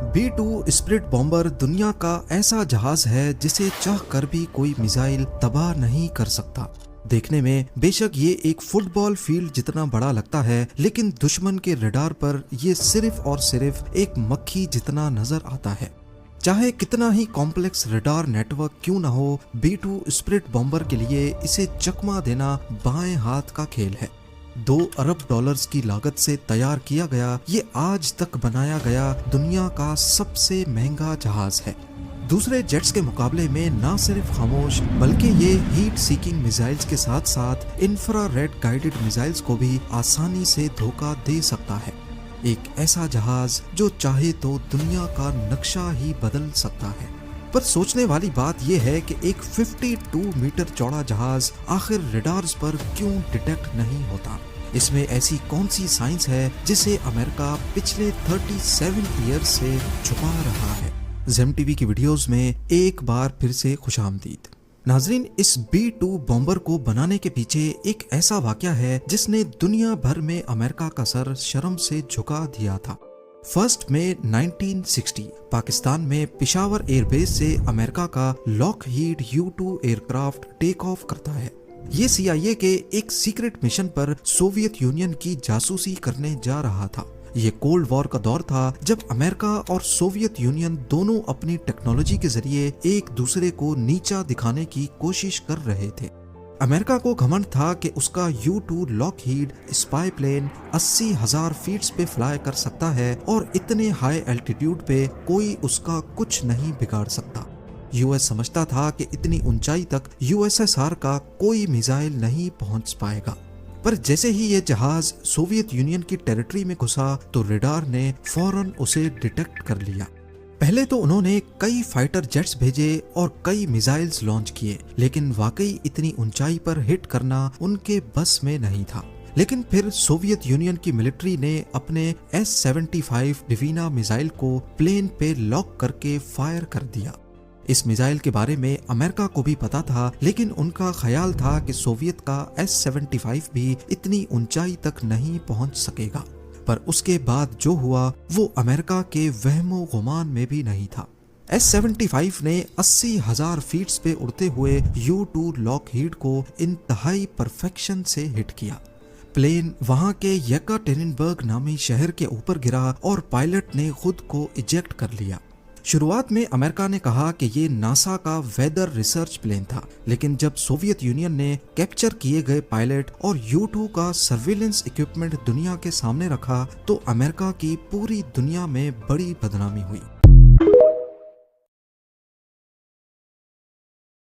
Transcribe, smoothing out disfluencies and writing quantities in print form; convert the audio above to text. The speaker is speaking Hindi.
B-2 स्प्लिट बॉम्बर दुनिया का ऐसा जहाज है जिसे चाह कर भी कोई मिसाइल तबाह नहीं कर सकता। देखने में बेशक ये एक फुटबॉल फील्ड जितना बड़ा लगता है, लेकिन दुश्मन के रडार पर ये सिर्फ और सिर्फ एक मक्खी जितना नजर आता है। चाहे कितना ही कॉम्प्लेक्स रडार नेटवर्क क्यों न हो, B-2 स्प्लिट बॉम्बर के लिए इसे चकमा देना बाएं हाथ का खेल है। 2 अरब डॉलर्स की लागत से तैयार किया गया ये आज तक बनाया गया दुनिया का सबसे महंगा जहाज है। दूसरे जेट्स के मुकाबले में न सिर्फ खामोश बल्कि ये हीट सीकिंग मिसाइल्स के साथ साथ इंफ्रारेड गाइडेड मिसाइल्स को भी आसानी से धोखा दे सकता है। एक ऐसा जहाज जो चाहे तो दुनिया का नक्शा ही बदल सकता है। पर सोचने वाली बात यह है कि एक 52 मीटर चौड़ा जहाज आखिर रडार्स पर क्यों डिटेक्ट नहीं होता। इसमें ऐसी कौन सी साइंस है जिसे अमेरिका पिछले 37 ईयर्स से छुपा रहा है। ज़ेम टीवी की वीडियोस में एक बार फिर से खुशामदीद। नाजरीन, इस B-2 बॉम्बर को बनाने के पीछे एक ऐसा वाकया है जिसने दुनिया भर में अमेरिका का सर शर्म से झुका दिया था। 1 मई 1960 पाकिस्तान में पिशावर एयरबेस से अमेरिका का Lockheed U-2 aircraft take off करता है। ये CIA के एक सीक्रेट मिशन पर सोवियत यूनियन की जासूसी करने जा रहा था। ये कोल्ड वॉर का दौर था जब अमेरिका और सोवियत यूनियन दोनों अपनी टेक्नोलॉजी के जरिए एक दूसरे को नीचा दिखाने की कोशिश कर रहे थे। अमेरिका को घमंड था कि उसका U-2 Lockheed spy plane 80,000 feet पे फ्लाई कर सकता है और इतने हाई एल्टीट्यूड पे कोई उसका कुछ नहीं बिगाड़ सकता। यूएस समझता था कि इतनी ऊंचाई तक USSR का कोई मिसाइल नहीं पहुंच पाएगा। पर जैसे ही ये जहाज सोवियत यूनियन की टेरिटरी में घुसा तो रडार ने फौरन उसे डिटेक्ट कर लिया। पहले तो उन्होंने कई फाइटर जेट्स भेजे और कई मिसाइल्स लॉन्च किए, लेकिन वाकई इतनी ऊंचाई पर हिट करना उनके बस में नहीं था। लेकिन फिर सोवियत यूनियन की मिलिट्री ने अपने S-75 डिवीना मिसाइल को प्लेन पे लॉक करके फायर कर दिया। इस मिसाइल के बारे में अमेरिका को भी पता था, लेकिन उनका ख्याल था कि सोवियत का S-75 भी इतनी ऊंचाई तक नहीं पहुंच सकेगा। पर उसके बाद जो हुआ वो अमेरिका के वहमो गुमान में भी नहीं था। S-75 ने 80,000 फीट पे उड़ते हुए U-2 लॉकहीड को इंतहाई परफेक्शन से हिट किया। प्लेन वहां के येकाटेरिनबर्ग नामी शहर के ऊपर गिरा और पायलट ने खुद को इजेक्ट कर लिया। शुरुआत में अमेरिका ने कहा कि ये नासा का वेदर रिसर्च प्लेन था, लेकिन जब सोवियत यूनियन ने कैप्चर किए गए पायलट और U-2 का सर्विलेंस इक्विपमेंट दुनिया के सामने रखा तो अमेरिका की पूरी दुनिया में बड़ी बदनामी हुई।